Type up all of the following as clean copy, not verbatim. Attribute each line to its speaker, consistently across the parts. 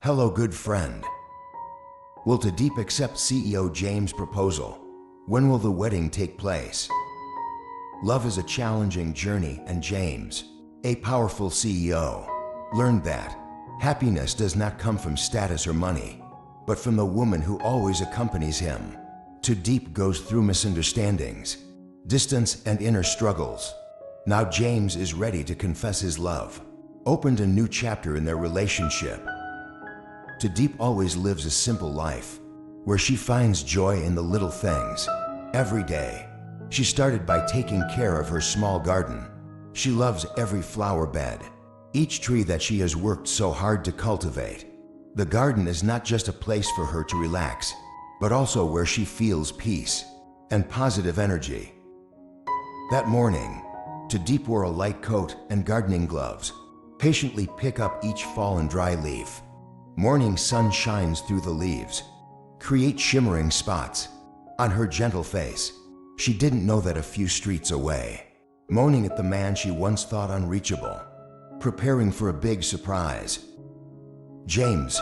Speaker 1: Hello, good friend. Will Deep accept CEO James' proposal? When will the wedding take place? Love is a challenging journey, and James, a powerful CEO, learned that happiness does not come from status or money, but from the woman who always accompanies him. Deep goes through misunderstandings, distance, and inner struggles. Now James is ready to confess his love, opened a new chapter in their relationship. Deep always lives a simple life, where she finds joy in the little things. Every day, she started by taking care of her small garden. She loves every flower bed, each tree that she has worked so hard to cultivate. The garden is not just a place for her to relax, but also where she feels peace and positive energy. That morning, Deep wore a light coat and gardening gloves, patiently pick up each fallen dry leaf. Morning sun shines through the leaves, create shimmering spots on her gentle face. She didn't know that a few streets away, moaning at the man she once thought unreachable, preparing for a big surprise. James,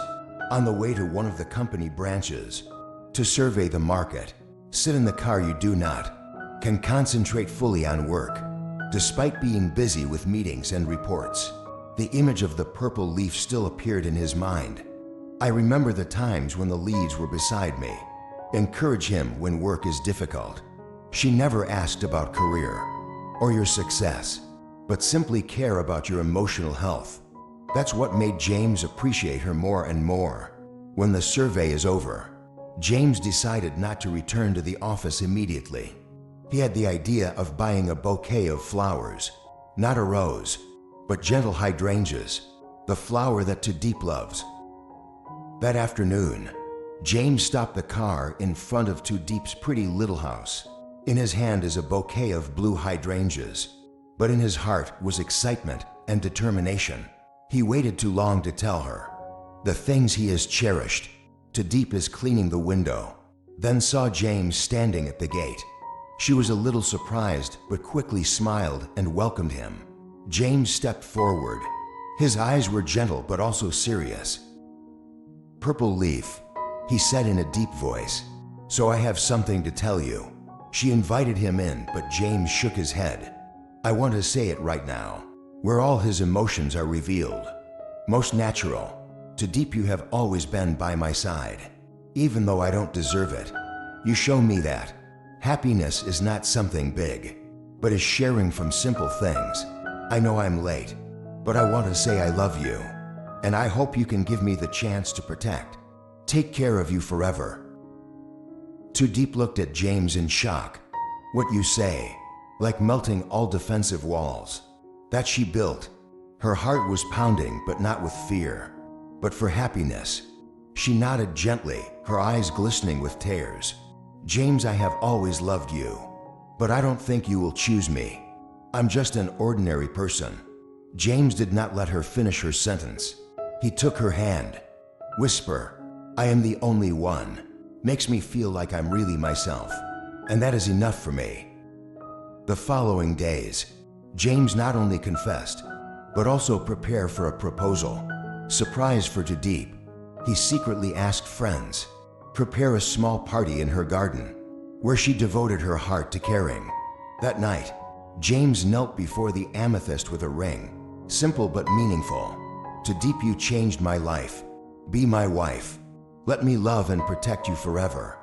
Speaker 1: on the way to one of the company branches to survey the market, sit in the car. You do not can concentrate fully on work, despite being busy with meetings and reports. The image of the purple leaf still appeared in his mind. I remember the times when the leaves were beside me. Encourage him when work is difficult. She never asked about career or your success, but simply care about your emotional health. That's what made James appreciate her more and more. When the survey is over, James decided not to return to the office immediately. He had the idea of buying a bouquet of flowers, not a rose, but gentle hydrangeas, the flower that Deep loves. That afternoon, James stopped the car in front of Deep's pretty little house. In his hand is a bouquet of blue hydrangeas, but in his heart was excitement and determination. He waited too long to tell her the things he has cherished. Deep is cleaning the window, then saw James standing at the gate. She was a little surprised, but quickly smiled and welcomed him. James stepped forward. His eyes were gentle but also serious. "Purple leaf," he said in a deep voice. "So I have something to tell you." She invited him in, but James shook his head. "I want to say it right now, where all his emotions are revealed. Most natural. Deep, you have always been by my side. Even though I don't deserve it, you show me that happiness is not something big, but is sharing from simple things. I know I'm late, but I want to say I love you, and I hope you can give me the chance to protect, take care of you forever." Deep looked at James in shock. "What you say?" Like melting all defensive walls that she built. Her heart was pounding, but not with fear, but for happiness. She nodded gently, her eyes glistening with tears. "James, I have always loved you, but I don't think you will choose me. I'm just an ordinary person." James did not let her finish her sentence. He took her hand. Whisper, "I am the only one," makes me feel like I'm really myself, and that is enough for me. The following days, James not only confessed, but also prepared for a proposal. Surprise for Deep. He secretly asked friends, prepare a small party in her garden, where she devoted her heart to caring. That night, James knelt before the amethyst with a ring, simple but meaningful. "Deep, you changed my life. Be my wife. Let me love and protect you forever."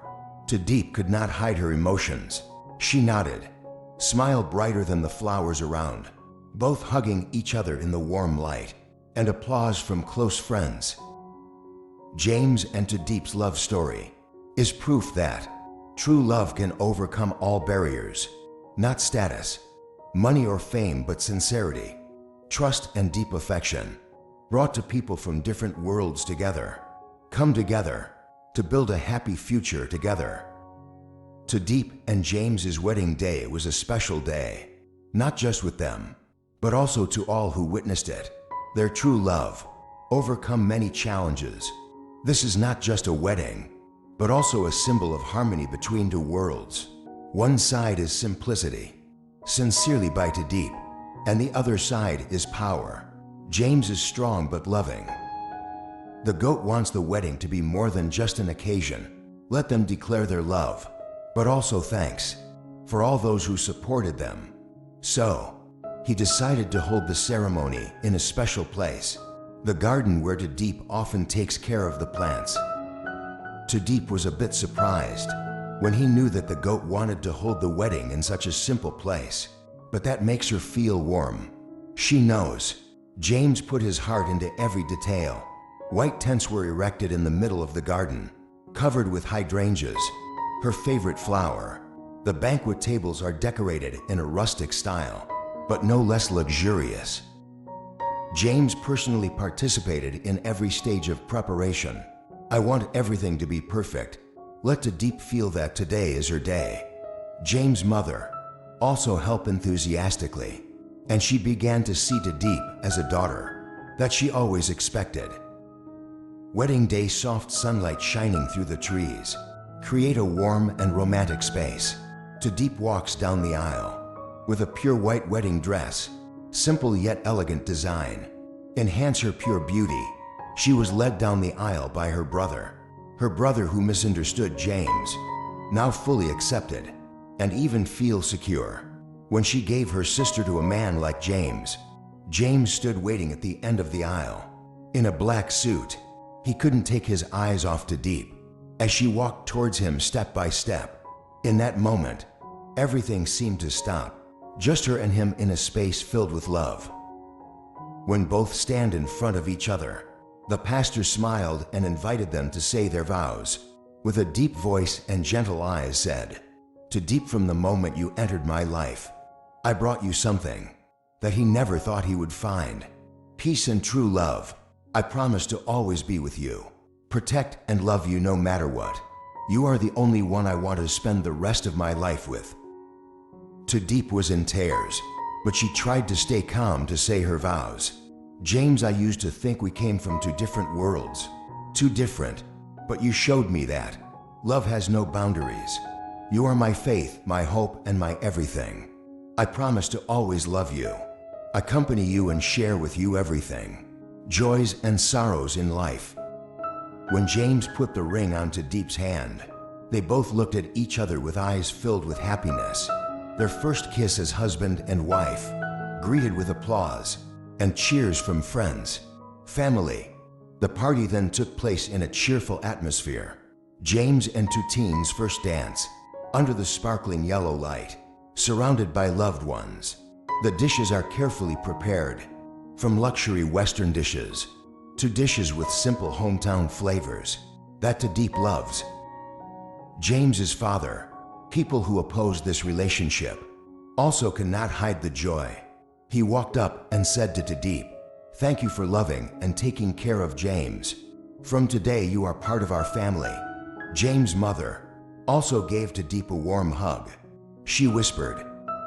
Speaker 1: Deep could not hide her emotions. She nodded, smile brighter than the flowers around, both hugging each other in the warm light, and applause from close friends. James and Deep's love story is proof that true love can overcome all barriers, not status, money or fame, but sincerity, trust, and deep affection, brought to people from different worlds together, come together to build a happy future together. Deep and James's wedding day was a special day, not just with them, but also to all who witnessed it. Their true love overcome many challenges. This is not just a wedding, but also a symbol of harmony between two worlds. One side is simplicity, sincerely by Deep, and the other side is power. James is strong but loving. The goat wants the wedding to be more than just an occasion. Let them declare their love, but also thanks for all those who supported them. So, he decided to hold the ceremony in a special place, the garden where Deep often takes care of the plants. Deep was a bit surprised when he knew that the goat wanted to hold the wedding in such a simple place, but that makes her feel warm. She knows. James put his heart into every detail. White tents were erected in the middle of the garden, covered with hydrangeas, her favorite flower. The banquet tables are decorated in a rustic style, but no less luxurious. James personally participated in every stage of preparation. I want everything to be perfect. Let Deep feel that today is her day. James' mother also helped enthusiastically, and she began to see Deep as a daughter that she always expected. Wedding day, soft sunlight shining through the trees create a warm and romantic space. Deep walks down the aisle with a pure white wedding dress, simple yet elegant design. Enhance her pure beauty. She was led down the aisle by her brother who misunderstood James, now fully accepted and even feel secure. When she gave her sister to a man like James, James stood waiting at the end of the aisle. In a black suit, he couldn't take his eyes off Deep as she walked towards him step by step. In that moment, everything seemed to stop, just her and him in a space filled with love. When both stand in front of each other, the pastor smiled and invited them to say their vows. With a deep voice and gentle eyes said, Deep, from the moment you entered my life, I brought you something that he never thought he would find. Peace and true love. I promise to always be with you, protect and love you no matter what. You are the only one I want to spend the rest of my life with. Deep was in tears, but she tried to stay calm to say her vows. James, I used to think we came from two different worlds. Too different, but you showed me that love has no boundaries. You are my faith, my hope, and my everything. I promise to always love you, accompany you and share with you everything, joys and sorrows in life. When James put the ring onto Deep's hand, they both looked at each other with eyes filled with happiness. Their first kiss as husband and wife, greeted with applause and cheers from friends, family. The party then took place in a cheerful atmosphere. James and two teens first dance under the sparkling yellow light, surrounded by loved ones. The dishes are carefully prepared, from luxury Western dishes to dishes with simple hometown flavors that Deep loves. James's father, people who opposed this relationship, also cannot hide the joy. He walked up and said to Deep, Thank you for loving and taking care of James. From today you are part of our family. James' mother also gave Deep a warm hug. She whispered,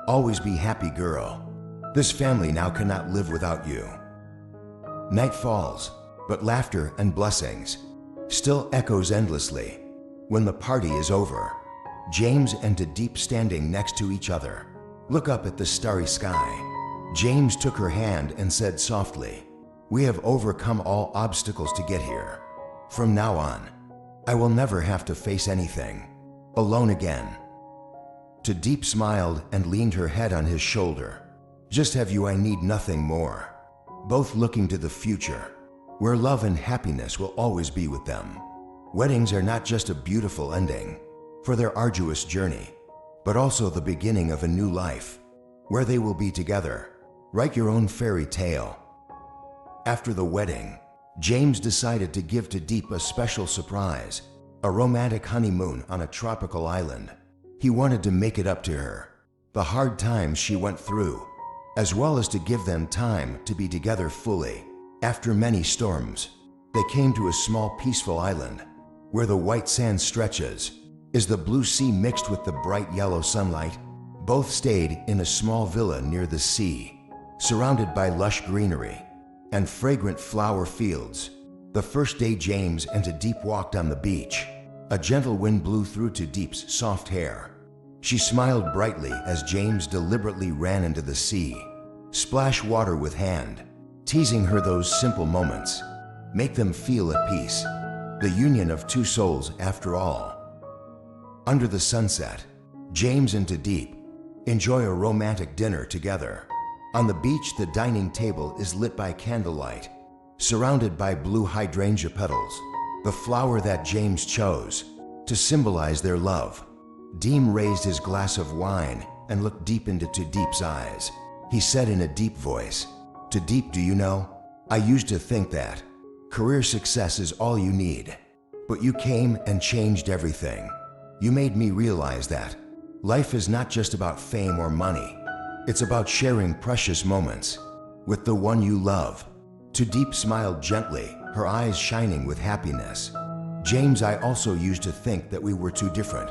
Speaker 1: Always be happy, girl. This family now cannot live without you. Night falls, but laughter and blessings still echoes endlessly. When the party is over, James and Deep standing next to each other look up at the starry sky. James took her hand and said softly, We have overcome all obstacles to get here. From now on, I will never have to face anything alone again. Deep smiled and leaned her head on his shoulder. Just have you, I need nothing more. Both looking to the future, where love and happiness will always be with them. Weddings are not just a beautiful ending for their arduous journey, but also the beginning of a new life, where they will be together. Write your own fairy tale. After the wedding, James decided to give Deep a special surprise, a romantic honeymoon on a tropical island. He wanted to make it up to her, the hard times she went through, as well as to give them time to be together fully. After many storms, they came to a small peaceful island, where the white sand stretches is the blue sea mixed with the bright yellow sunlight. Both stayed in a small villa near the sea, surrounded by lush greenery and fragrant flower fields. The first day James and Deep walked on the beach, a gentle wind blew through Deep's soft hair. She smiled brightly as James deliberately ran into the sea, splash water with hand, teasing her those simple moments Make them feel at peace. The union of two souls after all. Under the sunset, James and Deep enjoy a romantic dinner together. On the beach, the dining table is lit by candlelight, surrounded by blue hydrangea petals, the flower that James chose to symbolize their love. Deem raised his glass of wine and looked deep into Deep's eyes. He said in a deep voice, "Deep, do you know, I used to think that career success is all you need, but you came and changed everything. You made me realize that life is not just about fame or money. It's about sharing precious moments with the one you love." Deep smiled gently, her eyes shining with happiness. "James, I also used to think that we were too different,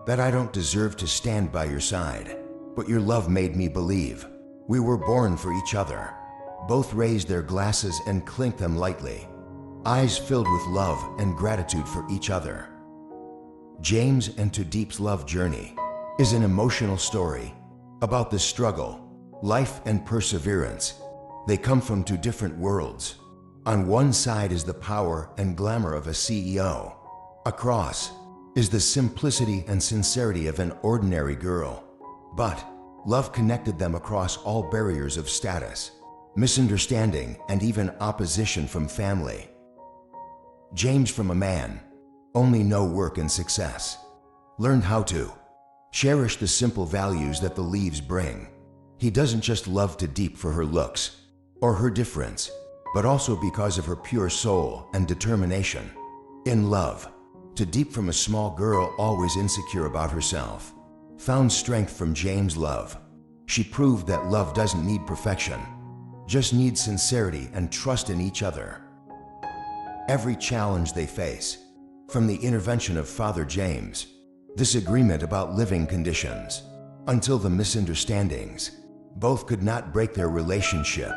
Speaker 1: that I don't deserve to stand by your side. But your love made me believe we were born for each other." Both raised their glasses and clinked them lightly, eyes filled with love and gratitude for each other. James and Deep's love journey is an emotional story about the struggle, life, and perseverance. They come from two different worlds. On one side is the power and glamour of a CEO. Across is the simplicity and sincerity of an ordinary girl. But love connected them across all barriers of status, misunderstanding, and even opposition from family. James, from a man only know work and success, learned how to cherish the simple values that the leaves bring. He doesn't just love Deep for her looks or her difference, but also because of her pure soul and determination. In love, Deep, from a small girl always insecure about herself, found strength from James' love. She proved that love doesn't need perfection, just needs sincerity and trust in each other. Every challenge they face, from the intervention of Father James, disagreement about living conditions, until the misunderstandings, both could not break their relationship.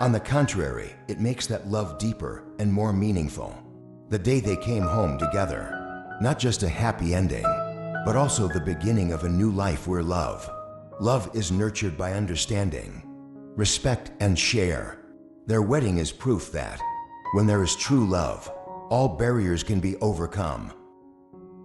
Speaker 1: On the contrary, it makes that love deeper and more meaningful. The day they came home together, not just a happy ending, but also the beginning of a new life where love is nurtured by understanding, respect, and share. Their wedding is proof that when there is true love, all barriers can be overcome.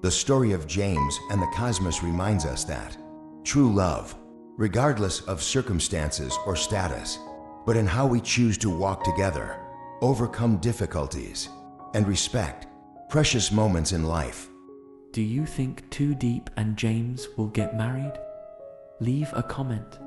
Speaker 1: The story of James and the cosmos reminds us that true love, regardless of circumstances or status, but in how we choose to walk together, overcome difficulties, and respect precious moments in life.
Speaker 2: Do you think Deep and James will get married? Leave a comment.